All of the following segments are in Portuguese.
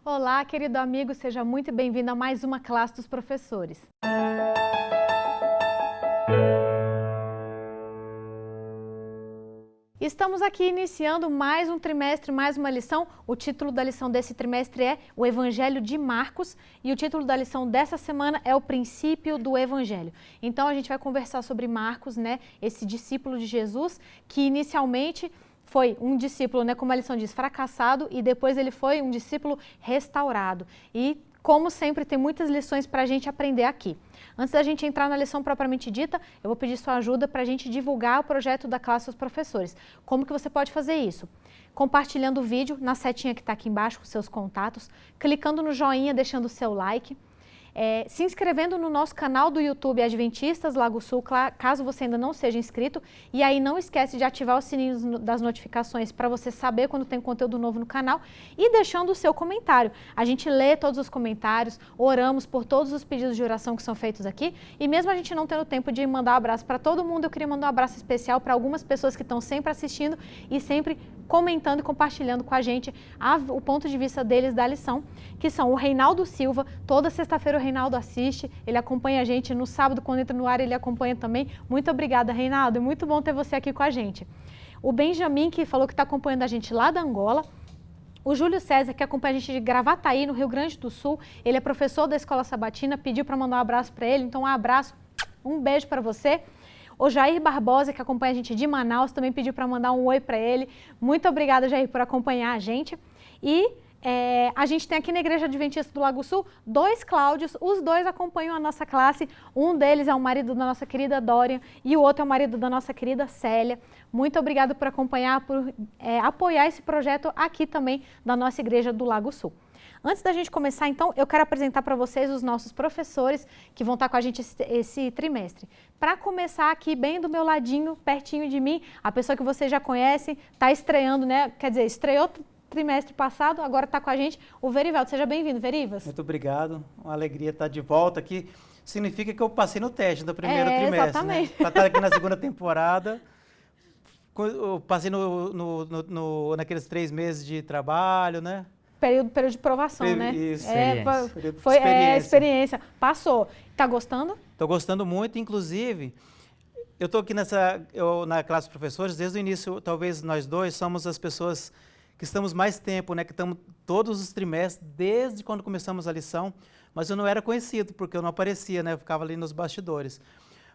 Olá, querido amigo, seja muito bem-vindo a mais uma classe dos professores. Estamos aqui iniciando mais um trimestre, mais uma lição. O título da lição desse trimestre é o Evangelho de Marcos e o título da lição dessa semana é o princípio do Evangelho. Então a gente vai conversar sobre Marcos, né, esse discípulo de Jesus que inicialmente foi um discípulo, né, como a lição diz, fracassado, e depois ele foi um discípulo restaurado. E, como sempre, tem muitas lições para a gente aprender aqui. Antes da gente entrar na lição propriamente dita, eu vou pedir sua ajuda para a gente divulgar o projeto da classe dos professores. Como que você pode fazer isso? Compartilhando o vídeo na setinha que está aqui embaixo com seus contatos, clicando no joinha, deixando o seu like. Se inscrevendo no nosso canal do YouTube Adventistas Lago Sul, caso você ainda não seja inscrito, e aí não esquece de ativar o sininho das notificações para você saber quando tem conteúdo novo no canal e deixando o seu comentário. A gente lê todos os comentários, oramos por todos os pedidos de oração que são feitos aqui, e mesmo a gente não tendo tempo de mandar um abraço para todo mundo, eu queria mandar um abraço especial para algumas pessoas que estão sempre assistindo e sempre comentando e compartilhando com a gente o ponto de vista deles da lição, que são o Reinaldo Silva. Toda sexta-feira o Reinaldo assiste, ele acompanha a gente, no sábado quando entra no ar ele acompanha também. Muito obrigada, Reinaldo, é muito bom ter você aqui com a gente. O Benjamin, que falou que está acompanhando a gente lá da Angola. O Júlio César, que acompanha a gente de Gravataí, no Rio Grande do Sul, ele é professor da Escola Sabatina, pediu para mandar um abraço para ele, então um abraço, um beijo para você. O Jair Barbosa, que acompanha a gente de Manaus, também pediu para mandar um oi para ele. Muito obrigada, Jair, por acompanhar a gente. E a gente tem aqui na Igreja Adventista do Lago Sul 2 Cláudios, os dois acompanham a nossa classe. Um deles é o marido da nossa querida Dória e o outro é o marido da nossa querida Célia. Muito obrigada por acompanhar, por apoiar esse projeto aqui também da nossa Igreja do Lago Sul. Antes da gente começar, então, eu quero apresentar para vocês os nossos professores que vão estar com a gente esse trimestre. Para começar aqui, bem do meu ladinho, pertinho de mim, a pessoa que vocês já conhecem, está estreando, né? Quer dizer, estreou trimestre passado, agora está com a gente, o Verivaldo. Seja bem-vindo, Verivas. Muito obrigado, uma alegria estar de volta aqui. Significa que eu passei no teste do primeiro trimestre, exatamente. né? Para estar aqui na segunda temporada. Eu passei naqueles 3 meses de trabalho, né? Período de provação, né? Isso, foi experiência. Passou. Tá gostando? Estou gostando muito, inclusive, eu estou aqui na classe de professores, desde o início, talvez nós dois somos as pessoas que estamos mais tempo, né? Que estamos todos os trimestres, desde quando começamos a lição, mas eu não era conhecido, porque eu não aparecia, né? Eu ficava ali nos bastidores.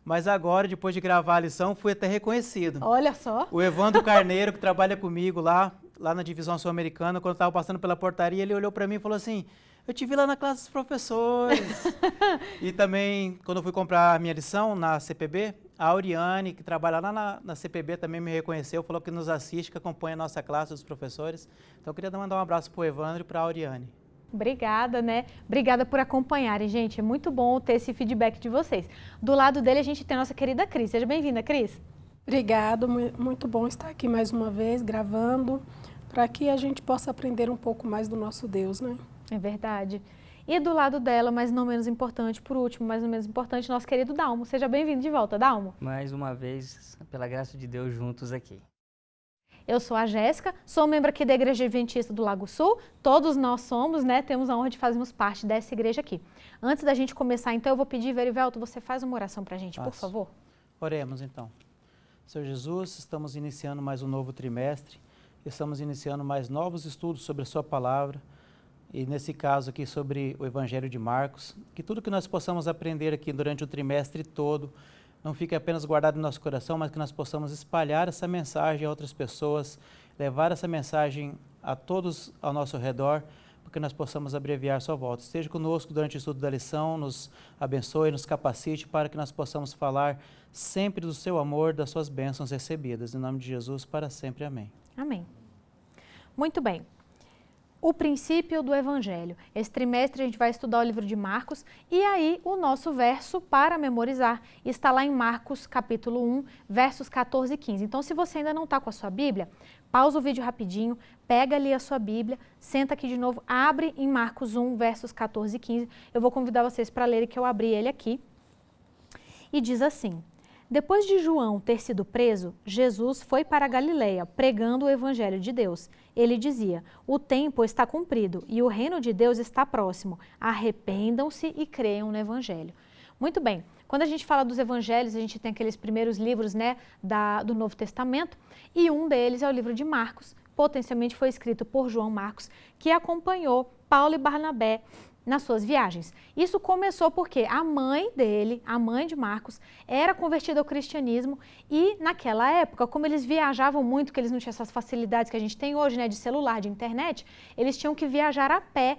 Mas agora, depois de gravar a lição, fui até reconhecido. Olha só. O Evandro Carneiro, que trabalha comigo lá na divisão sul-americana, quando eu estava passando pela portaria, ele olhou para mim e falou assim: eu te vi lá na classe dos professores. E também, quando eu fui comprar a minha lição na CPB, a Auriane, que trabalha lá na CPB, também me reconheceu, falou que nos assiste, que acompanha a nossa classe dos professores. Então, eu queria mandar um abraço para o Evandro e para a Auriane. Obrigada, né? Obrigada por acompanharem, gente. É muito bom ter esse feedback de vocês. Do lado dele, a gente tem a nossa querida Cris. Seja bem-vinda, Cris. Obrigado, muito bom estar aqui mais uma vez, gravando, para que a gente possa aprender um pouco mais do nosso Deus, né? É verdade. E do lado dela, mas não menos importante, por último, mas não menos importante, nosso querido Dalmo. Seja bem-vindo de volta, Dalmo. Mais uma vez, pela graça de Deus, juntos aqui. Eu sou a Jéssica, sou membro aqui da Igreja Adventista do Lago Sul, todos nós somos, né, temos a honra de fazermos parte dessa igreja aqui. Antes da gente começar, então, eu vou pedir, Verivelto, você faz uma oração pra gente, por favor? Oremos, então. Senhor Jesus, estamos iniciando mais um novo trimestre, estamos iniciando mais novos estudos sobre a sua palavra, e nesse caso aqui sobre o Evangelho de Marcos, que tudo que nós possamos aprender aqui durante o trimestre todo, não fique apenas guardado no nosso coração, mas que nós possamos espalhar essa mensagem a outras pessoas, levar essa mensagem a todos ao nosso redor, para que nós possamos abreviar sua volta. Esteja conosco durante o estudo da lição, nos abençoe, nos capacite, para que nós possamos falar sempre do seu amor, das suas bênçãos recebidas. Em nome de Jesus, para sempre. Amém. Amém. Muito bem. O princípio do Evangelho. Esse trimestre a gente vai estudar o livro de Marcos e aí o nosso verso para memorizar está lá em Marcos capítulo 1, versos 14 e 15. Então, se você ainda não está com a sua Bíblia, pausa o vídeo rapidinho, pega ali a sua Bíblia, senta aqui de novo, abre em Marcos 1, versos 14 e 15. Eu vou convidar vocês para lerem que eu abri ele aqui. E diz assim: Depois de João ter sido preso, Jesus foi para a Galileia, pregando o evangelho de Deus. Ele dizia: o tempo está cumprido e o reino de Deus está próximo. Arrependam-se e creiam no evangelho. Muito bem, quando a gente fala dos evangelhos, a gente tem aqueles primeiros livros, né, do Novo Testamento, e um deles é o livro de Marcos, potencialmente foi escrito por João Marcos, que acompanhou Paulo e Barnabé nas suas viagens. Isso começou porque a mãe dele, a mãe de Marcos, era convertida ao cristianismo e naquela época, como eles viajavam muito, que eles não tinham essas facilidades que a gente tem hoje, né, de celular, de internet, eles tinham que viajar a pé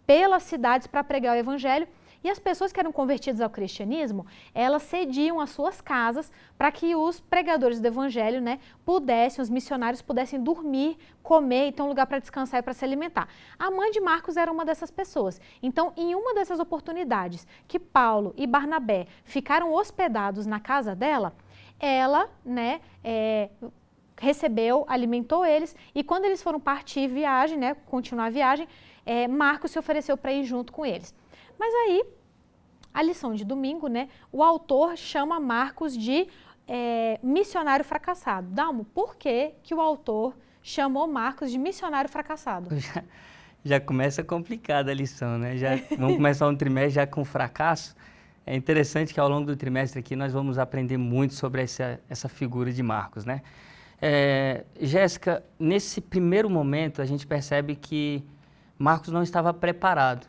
pelas cidades para pregar o evangelho. E as pessoas que eram convertidas ao cristianismo, elas cediam as suas casas para que os pregadores do evangelho, né, pudessem, os missionários pudessem dormir, comer e ter um lugar para descansar e para se alimentar. A mãe de Marcos era uma dessas pessoas. Então, em uma dessas oportunidades que Paulo e Barnabé ficaram hospedados na casa dela, ela, né, recebeu, alimentou eles e quando eles foram partir viagem, né, continuar a viagem, Marcos se ofereceu para ir junto com eles. Mas aí, a lição de domingo, né, o autor chama Marcos de missionário fracassado. Dalmo, por que o autor chamou Marcos de missionário fracassado? Já começa complicada a lição, né? Vamos começar um trimestre já com fracasso. É interessante que ao longo do trimestre aqui nós vamos aprender muito sobre essa figura de Marcos, né? Jéssica, nesse primeiro momento a gente percebe que Marcos não estava preparado.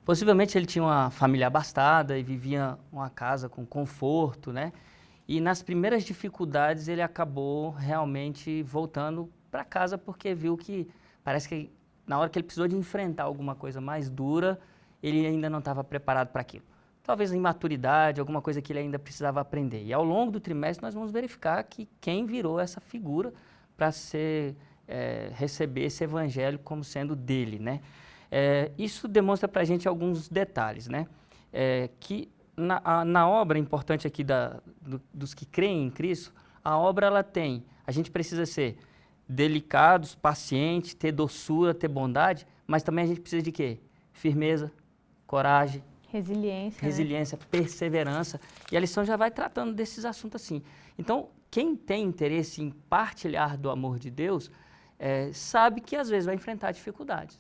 Possivelmente ele tinha uma família abastada e vivia uma casa com conforto, né? E nas primeiras dificuldades ele acabou realmente voltando para casa porque viu que parece que na hora que ele precisou de enfrentar alguma coisa mais dura, ele ainda não estava preparado para aquilo. Talvez imaturidade, alguma coisa que ele ainda precisava aprender. E ao longo do trimestre nós vamos verificar que quem virou essa figura para receber esse evangelho como sendo dele, né? Isso demonstra para a gente alguns detalhes, né? Que na obra importante aqui dos que creem em Cristo, a obra a gente precisa ser delicados, pacientes, ter doçura, ter bondade, mas também a gente precisa de quê? Firmeza, coragem, resiliência, né? Perseverança. E a lição já vai tratando desses assuntos assim. Então, quem tem interesse em partilhar do amor de Deus, sabe que às vezes vai enfrentar dificuldades.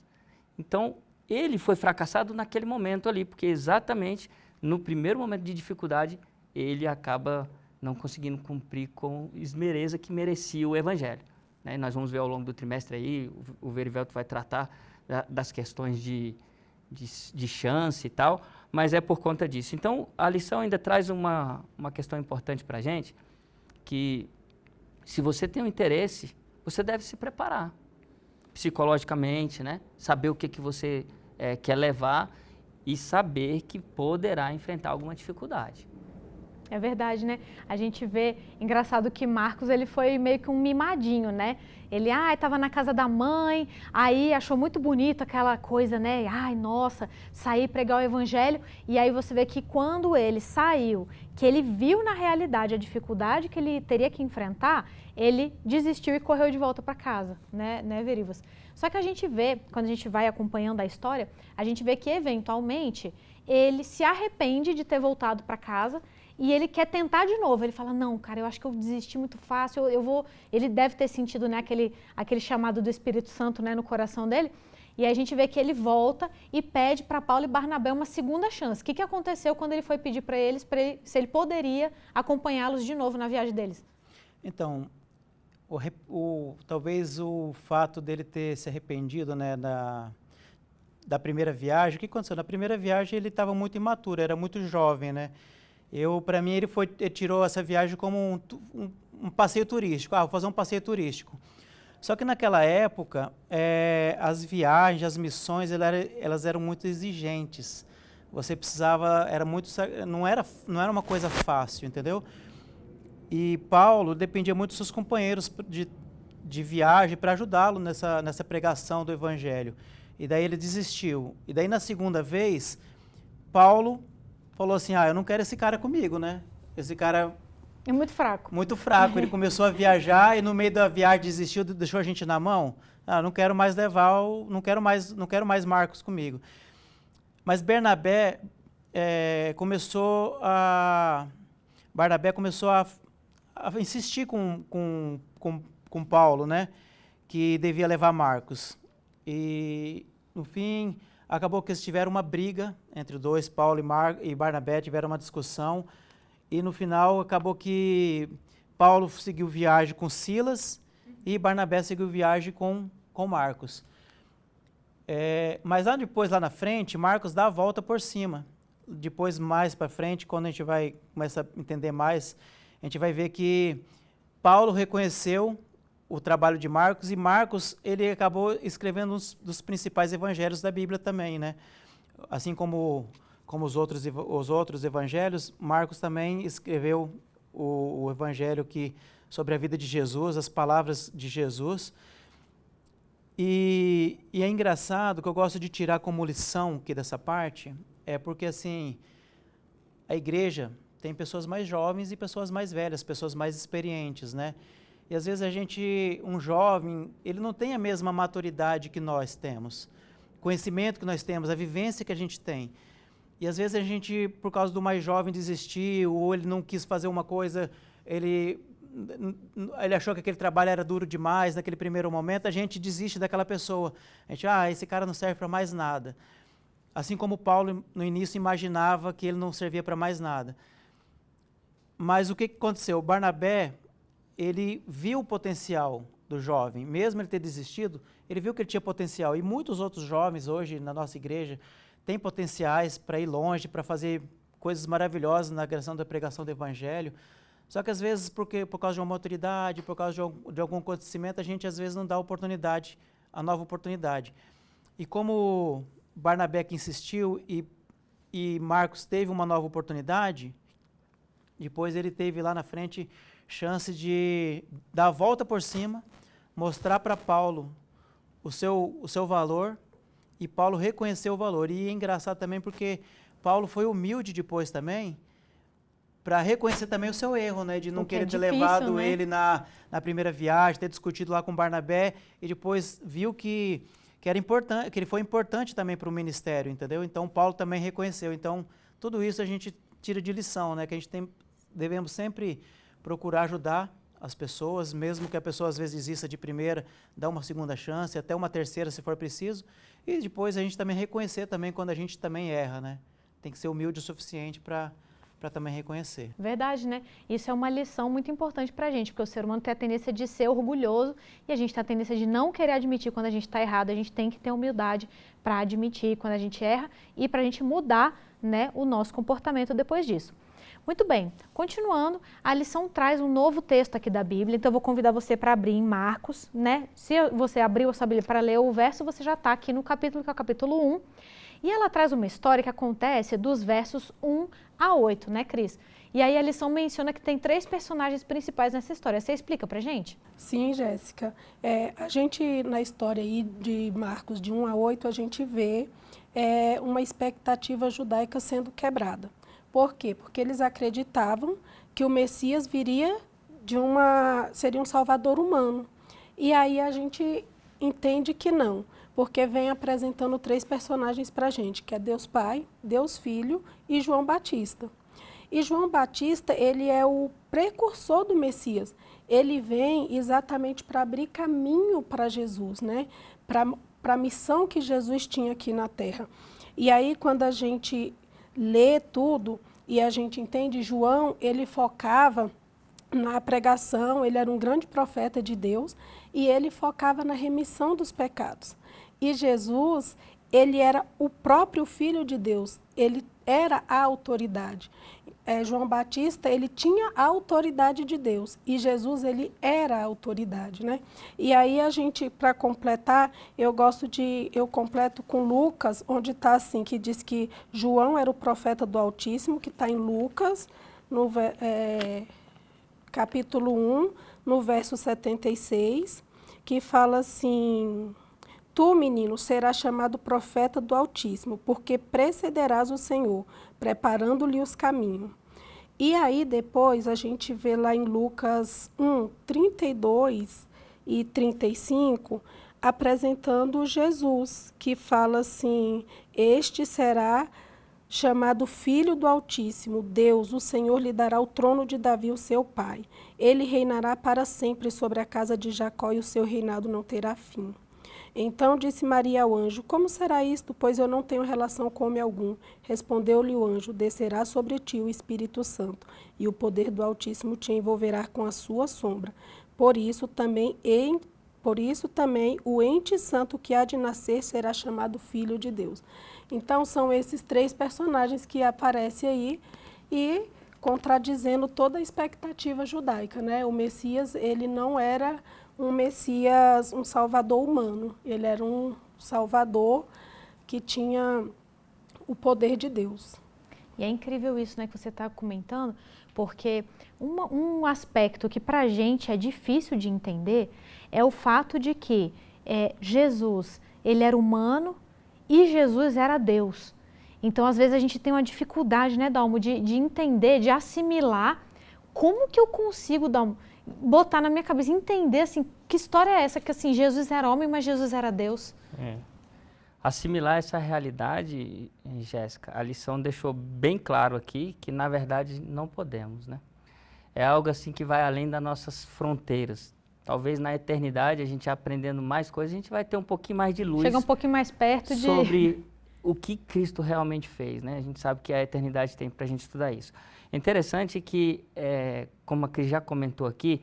Então, ele foi fracassado naquele momento ali, porque exatamente no primeiro momento de dificuldade, ele acaba não conseguindo cumprir com esmereza que merecia o evangelho, né? Nós vamos ver ao longo do trimestre aí, o Verivelto vai tratar das questões de chance e tal, mas é por conta disso. Então, a lição ainda traz uma questão importante para a gente, que se você tem um interesse, você deve se preparar psicologicamente, né? Saber o que você quer levar e saber que poderá enfrentar alguma dificuldade. É verdade, né? A gente vê, engraçado que Marcos, ele foi meio que um mimadinho, né? Ele, estava na casa da mãe, aí achou muito bonito aquela coisa, né? Ai, nossa, sair pregar o evangelho. E aí você vê que quando ele saiu, que ele viu na realidade a dificuldade que ele teria que enfrentar, ele desistiu e correu de volta para casa, né, Verivas? Só que a gente vê, quando a gente vai acompanhando a história, a gente vê que eventualmente ele se arrepende de ter voltado para casa e ele quer tentar de novo. Ele fala, não, cara, eu acho que eu desisti muito fácil, eu vou... Ele deve ter sentido, né, aquele chamado do Espírito Santo, né, no coração dele. E aí a gente vê que ele volta e pede para Paulo e Barnabé uma segunda chance. O que aconteceu quando ele foi pedir para eles se ele poderia acompanhá-los de novo na viagem deles? Então, talvez o fato dele ter se arrependido, né, da primeira viagem, o que aconteceu? Na primeira viagem ele estava muito imaturo, era muito jovem, né? Para mim, ele tirou essa viagem como um passeio turístico. Vou fazer um passeio turístico. Só que naquela época, as viagens, as missões, elas eram muito exigentes. Você precisava, não era uma coisa fácil, entendeu? E Paulo dependia muito dos seus companheiros de viagem para ajudá-lo nessa pregação do evangelho. E daí ele desistiu. E daí na segunda vez, Paulo falou assim, eu não quero esse cara comigo, né? Esse cara... É muito fraco. Muito fraco. Ele começou a viajar e no meio da viagem desistiu, deixou a gente na mão. Não quero mais não quero mais Marcos comigo. Mas Barnabé começou a Barnabé começou a insistir com Paulo, né? Que devia levar Marcos. E, no fim, acabou que eles tiveram uma briga entre os dois, Paulo e Barnabé tiveram uma discussão. E, no final, acabou que Paulo seguiu viagem com Silas e Barnabé seguiu viagem com Marcos. Mas depois, lá na frente, Marcos dá a volta por cima. Depois, mais para frente, quando a gente vai começar a entender mais, a gente vai ver que Paulo reconheceu o trabalho de Marcos, e Marcos, ele acabou escrevendo um dos principais evangelhos da Bíblia também, né? Assim como os outros evangelhos, Marcos também escreveu o evangelho sobre a vida de Jesus, as palavras de Jesus. E é engraçado, que eu gosto de tirar como lição aqui dessa parte, porque assim, a igreja tem pessoas mais jovens e pessoas mais velhas, pessoas mais experientes, né? E às vezes um jovem, ele não tem a mesma maturidade que nós temos, conhecimento que nós temos, a vivência que a gente tem. E às vezes a gente, por causa do mais jovem, desistiu, ou ele não quis fazer uma coisa, ele achou que aquele trabalho era duro demais naquele primeiro momento, a gente desiste daquela pessoa. A gente, esse cara não serve para mais nada. Assim como Paulo, no início, imaginava que ele não servia para mais nada. Mas o que aconteceu? Barnabé, ele viu o potencial do jovem. Mesmo ele ter desistido, ele viu que ele tinha potencial. E muitos outros jovens hoje na nossa igreja têm potenciais para ir longe, para fazer coisas maravilhosas na questão da pregação do evangelho. Só que às vezes, por causa de uma autoridade, por causa de algum acontecimento, a gente às vezes não dá a nova oportunidade. E como Barnabé que insistiu e Marcos teve uma nova oportunidade, depois ele teve lá na frente chance de dar a volta por cima, mostrar para Paulo o seu valor, e Paulo reconheceu o valor. E é engraçado também porque Paulo foi humilde depois também, para reconhecer também o seu erro, né? De não querer ter levado ele na primeira viagem, ter discutido lá com Barnabé, e depois viu que era importante, que ele foi importante também para o ministério, entendeu? Então Paulo também reconheceu. Então tudo isso a gente tira de lição, né? Que a gente devemos sempre procurar ajudar as pessoas, mesmo que a pessoa às vezes desista de primeira, dar uma segunda chance, até uma terceira se for preciso, e depois a gente também reconhecer também quando a gente também erra, né? Tem que ser humilde o suficiente para também reconhecer. Verdade, né? Isso é uma lição muito importante pra gente, porque o ser humano tem a tendência de ser orgulhoso e a gente tem a tendência de não querer admitir quando a gente está errado. A gente tem que ter humildade para admitir quando a gente erra e para a gente mudar, né, o nosso comportamento depois disso. Muito bem, continuando, a lição traz um novo texto aqui da Bíblia, então eu vou convidar você para abrir em Marcos, né? Se você abriu a sua Bíblia para ler o verso, você já está aqui no capítulo, que é o capítulo 1. E ela traz uma história que acontece dos versos 1 a 8, né, Cris? E aí a lição menciona que tem 3 personagens principais nessa história. Você explica pra gente? Sim, Jéssica. A gente, na história aí de Marcos, de 1 a 8, a gente vê uma expectativa judaica sendo quebrada. Por quê? Porque eles acreditavam que o Messias seria um salvador humano. E aí a gente entende que não, porque vem apresentando 3 personagens para a gente, que é Deus Pai, Deus Filho e João Batista. E João Batista, ele é o precursor do Messias. Ele vem exatamente para abrir caminho para Jesus, né? Para a missão que Jesus tinha aqui na Terra. E aí, quando a gente lê tudo e a gente entende, João, ele focava na pregação, ele era um grande profeta de Deus e ele focava na remissão dos pecados. E Jesus, ele era o próprio Filho de Deus, ele era a autoridade. João Batista, ele tinha a autoridade de Deus e Jesus, ele era a autoridade, né? E aí a gente, para completar, eu completo com Lucas, onde está assim, que diz que João era o profeta do Altíssimo, que está em Lucas, no capítulo 1, no verso 76, que fala assim: Tu, menino, serás chamado profeta do Altíssimo, porque precederás o Senhor, preparando-lhe os caminhos. E aí depois a gente vê lá em Lucas 1, 32 e 35, apresentando Jesus, que fala assim: Este será chamado Filho do Altíssimo, Deus, o Senhor, lhe dará o trono de Davi, o seu pai. Ele reinará para sempre sobre a casa de Jacó e o seu reinado não terá fim. Então disse Maria ao anjo, como será isto, pois eu não tenho relação com homem algum? Respondeu-lhe o anjo, descerá sobre ti o Espírito Santo, e o poder do Altíssimo te envolverá com a sua sombra. Por isso também o ente santo que há de nascer será chamado Filho de Deus. Então são esses 3 personagens que aparecem aí e contradizendo toda a expectativa judaica, né? O Messias, ele não era um Messias, um Salvador humano. Ele era um Salvador que tinha o poder de Deus. E é incrível isso, né, que você está comentando, porque um aspecto que para a gente é difícil de entender é o fato de que Jesus, ele era humano e Jesus era Deus. Então, às vezes, a gente tem uma dificuldade, né, Dalmo, de entender, de assimilar como que eu consigo, Dalmo, botar na minha cabeça, entender, assim, que história é essa, que, assim, Jesus era homem, mas Jesus era Deus. Assimilar essa realidade, Jéssica, a lição deixou bem claro aqui que, na verdade, não podemos, né? É algo, assim, que vai além das nossas fronteiras. Talvez na eternidade, a gente aprendendo mais coisas, a gente vai ter um pouquinho mais de luz. Chega um pouquinho mais perto sobre o que Cristo realmente fez, né? A gente sabe que a eternidade tem para a gente estudar isso. É interessante que, como a Cris já comentou aqui,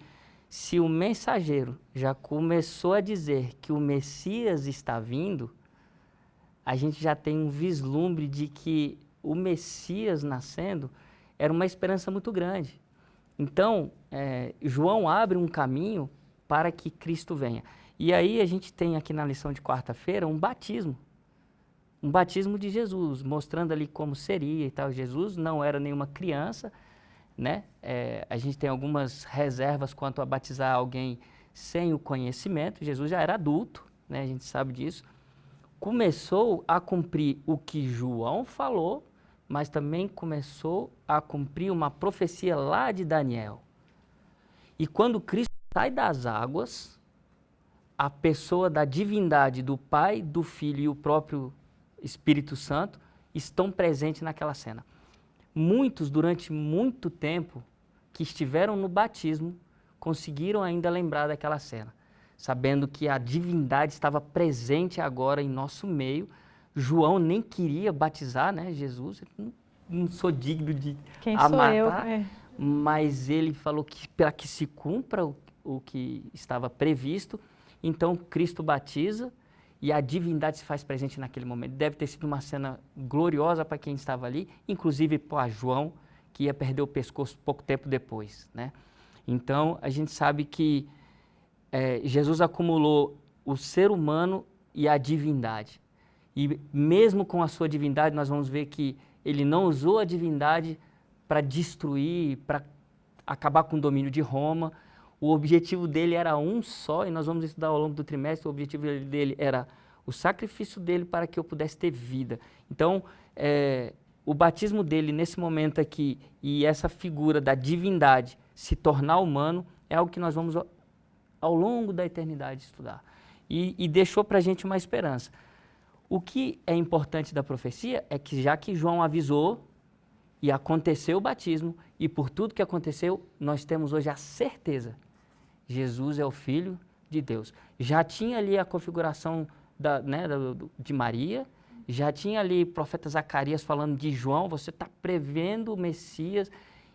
se o mensageiro já começou a dizer que o Messias está vindo, a gente já tem um vislumbre de que o Messias nascendo era uma esperança muito grande. Então, João abre um caminho para que Cristo venha. E aí a gente tem aqui na lição de quarta-feira um batismo de Jesus, mostrando ali como seria e tal. Jesus não era nenhuma criança, né? A gente tem algumas reservas quanto a batizar alguém sem o conhecimento. Jesus já era adulto, né? A gente sabe disso. Começou a cumprir o que João falou, mas também começou a cumprir uma profecia lá de Daniel. E quando Cristo sai das águas, a pessoa da divindade do Pai, do Filho e o próprio Espírito Santo estão presentes naquela cena. Muitos, durante muito tempo, que estiveram no batismo, conseguiram ainda lembrar daquela cena, sabendo que a divindade estava presente agora em nosso meio. João nem queria batizar, né, Jesus, não sou digno de matar, mas ele falou que para que se cumpra o que estava previsto, então Cristo batiza e a divindade se faz presente naquele momento. Deve ter sido uma cena gloriosa para quem estava ali, inclusive para João, que ia perder o pescoço pouco tempo depois, né? Então, a gente sabe que Jesus acumulou o ser humano e a divindade. E mesmo com a sua divindade, nós vamos ver que ele não usou a divindade para destruir, para acabar com o domínio de Roma. O objetivo dele era um só, e nós vamos estudar ao longo do trimestre, o objetivo dele era o sacrifício dele para que eu pudesse ter vida. Então, o batismo dele nesse momento aqui, e essa figura da divindade se tornar humano, é algo que nós vamos ao longo da eternidade estudar. E deixou para a gente uma esperança. O que é importante da profecia é que, já que João avisou, e aconteceu o batismo, e por tudo que aconteceu, nós temos hoje a certeza: Jesus é o Filho de Deus. Já tinha ali a configuração de Maria, já tinha ali o profeta Zacarias falando de João, você está prevendo o Messias,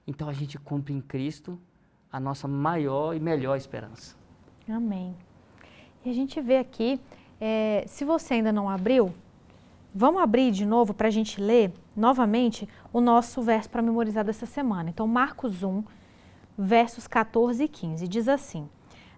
então a gente cumpre em Cristo a nossa maior e melhor esperança. Amém. E a gente vê aqui, se você ainda não abriu, vamos abrir de novo para a gente ler novamente o nosso verso para memorizar dessa semana. Então, Marcos 1, versos 14 e 15, diz assim: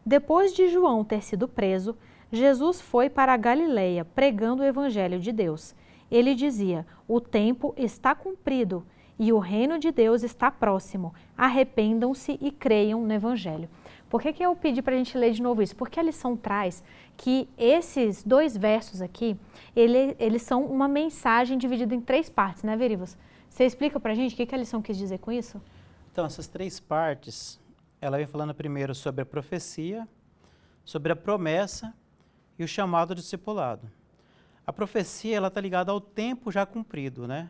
Depois de João ter sido preso, Jesus foi para a Galileia pregando o evangelho de Deus. Ele dizia: o tempo está cumprido e o reino de Deus está próximo. Arrependam-se e creiam no evangelho. Por que eu pedi para a gente ler de novo isso? Porque a lição traz que esses 2 versos aqui, eles são uma mensagem dividida em 3 partes, né, Verivas? Você explica para a gente o que a lição quis dizer com isso? Então, essas 3 partes, ela vem falando primeiro sobre a profecia, sobre a promessa e o chamado discipulado. A profecia, ela está ligada ao tempo já cumprido, né?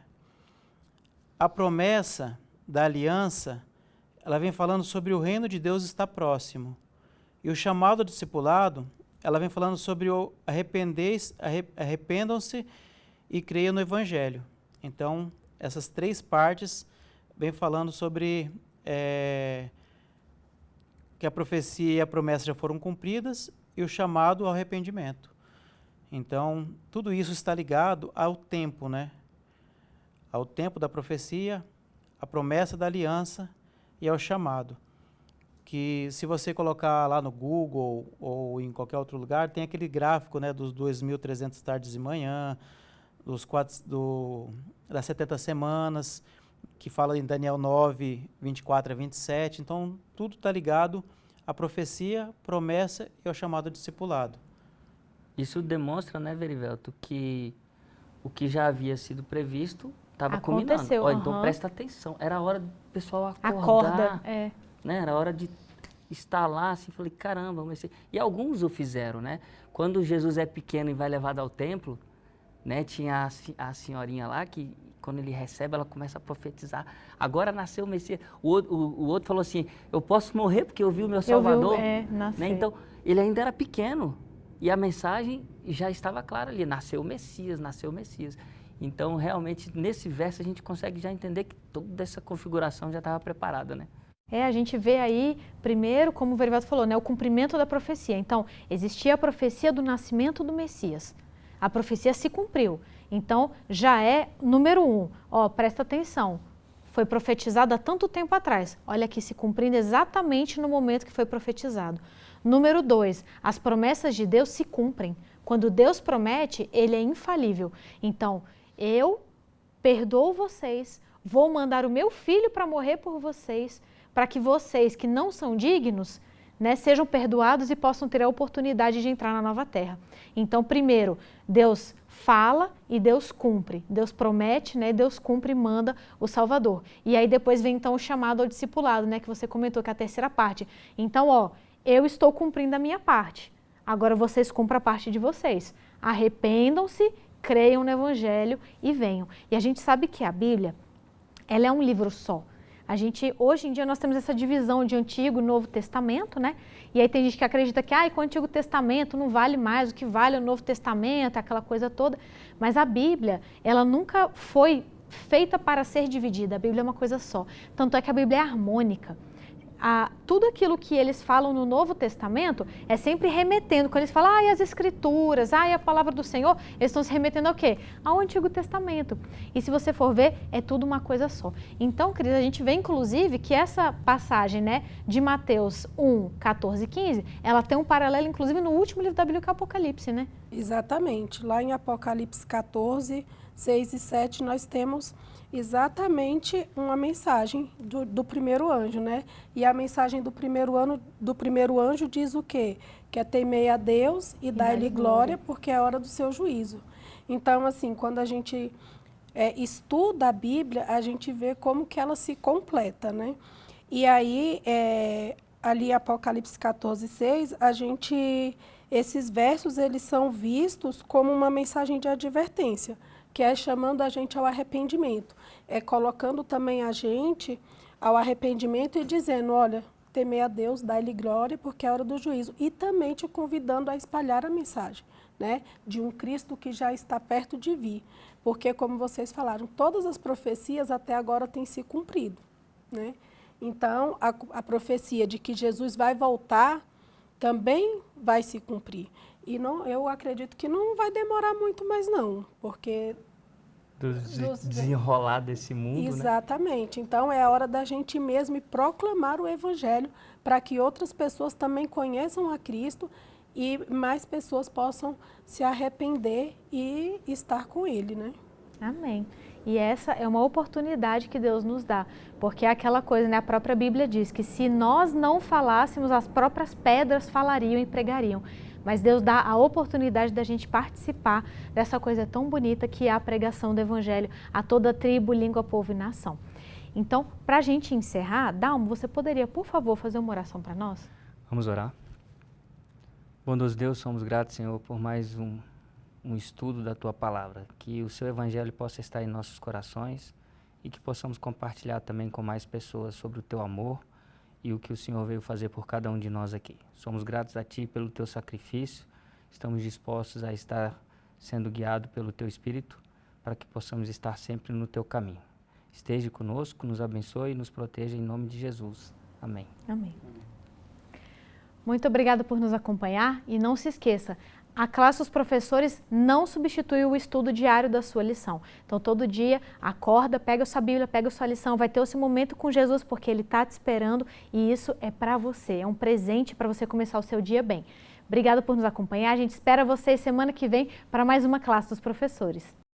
a promessa da aliança, ela vem falando sobre o reino de Deus está próximo. E o chamado ao discipulado, ela vem falando sobre o arrependam-se e creiam no Evangelho. Então, essas três partes vem falando sobre que a profecia e a promessa já foram cumpridas e o chamado ao arrependimento. Então, tudo isso está ligado ao tempo, né? Ao tempo da profecia, à promessa da aliança e ao chamado. Que se você colocar lá no Google ou em qualquer outro lugar, tem aquele gráfico, né, dos 2.300 tardes de manhã, das 70 semanas, que fala em Daniel 9, 24 a 27. Então, tudo está ligado à profecia, promessa e ao chamado discipulado. Isso demonstra, né, Verivelto, que o que já havia sido previsto estava culminando. Então, presta atenção. Era a hora do pessoal acordar. Né? Era hora de estar lá, assim, falei, caramba, vai ser... E alguns o fizeram, né? Quando Jesus é pequeno e vai levado ao templo, né, tinha a senhorinha lá que, quando ele recebe, ela começa a profetizar. Agora nasceu o Messias. O outro falou assim, eu posso morrer porque eu vi o meu Salvador. Né? Então, ele ainda era pequeno e a mensagem já estava clara ali, nasceu o Messias, nasceu o Messias. Então, realmente, nesse verso a gente consegue já entender que toda essa configuração já estava preparada, né? A gente vê aí, primeiro, como o Verivelto falou, né, o cumprimento da profecia. Então, existia a profecia do nascimento do Messias. A profecia se cumpriu. Então, já é número 1. Presta atenção. Foi profetizado há tanto tempo atrás. Olha aqui, se cumprindo exatamente no momento que foi profetizado. Número 2, as promessas de Deus se cumprem. Quando Deus promete, Ele é infalível. Então, eu perdoo vocês, vou mandar o meu filho para morrer por vocês, para que vocês que não são dignos, né, sejam perdoados e possam ter a oportunidade de entrar na nova terra. Então, primeiro, Deus fala e Deus cumpre. Deus promete, né, Deus cumpre e manda o Salvador. E aí depois vem então o chamado ao discipulado, né, que você comentou, que é a terceira parte. Então, eu estou cumprindo a minha parte. Agora vocês cumprem a parte de vocês. Arrependam-se, creiam no Evangelho e venham. E a gente sabe que a Bíblia, ela é um livro só. Hoje em dia nós temos essa divisão de Antigo e Novo Testamento, né? E aí tem gente que acredita que com o Antigo Testamento não vale mais, o que vale é o Novo Testamento, aquela coisa toda. Mas a Bíblia, ela nunca foi feita para ser dividida, a Bíblia é uma coisa só. Tanto é que a Bíblia é harmônica. Tudo aquilo que eles falam no Novo Testamento é sempre remetendo, quando eles falam, e as Escrituras, e a Palavra do Senhor, eles estão se remetendo ao quê? Ao Antigo Testamento. E se você for ver, é tudo uma coisa só. Então, querida, a gente vê, inclusive, que essa passagem, né, de Mateus 1, 14 e 15, ela tem um paralelo, inclusive, no último livro da Bíblia, que é o Apocalipse, né? Exatamente. Lá em Apocalipse 14, 6 e 7, nós temos exatamente uma mensagem do primeiro anjo, né? E a mensagem do primeiro anjo diz o quê? Que é temer a Deus e dar-lhe glória, porque é a hora do seu juízo. Então, assim, quando a gente estuda a Bíblia, a gente vê como que ela se completa, né? E aí, ali Apocalipse 14, 6, esses versos, eles são vistos como uma mensagem de advertência, que é chamando a gente ao arrependimento, colocando também a gente ao arrependimento e dizendo, olha, temer a Deus, dá-lhe glória, porque é a hora do juízo, e também te convidando a espalhar a mensagem, né, de um Cristo que já está perto de vir, porque, como vocês falaram, todas as profecias até agora têm se cumprido, né? Então, a profecia de que Jesus vai voltar também vai se cumprir. E eu acredito que não vai demorar muito mais não, porque... desenrolar desse mundo, exatamente. Né? Então, é a hora da gente mesmo proclamar o Evangelho para que outras pessoas também conheçam a Cristo e mais pessoas possam se arrepender e estar com Ele, né? Amém. E essa é uma oportunidade que Deus nos dá, porque é aquela coisa, né? A própria Bíblia diz que se nós não falássemos, as próprias pedras falariam e pregariam. Mas Deus dá a oportunidade da gente participar dessa coisa tão bonita que é a pregação do Evangelho a toda tribo, língua, povo e nação. Então, para a gente encerrar, Dalmo, você poderia, por favor, fazer uma oração para nós? Vamos orar. Bondoso Deus, somos gratos, Senhor, por mais um estudo da Tua Palavra. Que o Seu Evangelho possa estar em nossos corações e que possamos compartilhar também com mais pessoas sobre o teu amor e o que o Senhor veio fazer por cada um de nós aqui. Somos gratos a Ti pelo teu sacrifício, estamos dispostos a estar sendo guiados pelo teu Espírito para que possamos estar sempre no teu caminho. Esteja conosco, nos abençoe e nos proteja em nome de Jesus. Amém. Amém. Muito obrigada por nos acompanhar e não se esqueça, a classe dos professores não substitui o estudo diário da sua lição. Então, todo dia, acorda, pega a sua Bíblia, pega a sua lição, vai ter esse momento com Jesus, porque Ele está te esperando e isso é para você, é um presente para você começar o seu dia bem. Obrigada por nos acompanhar, a gente espera vocês semana que vem para mais uma classe dos professores.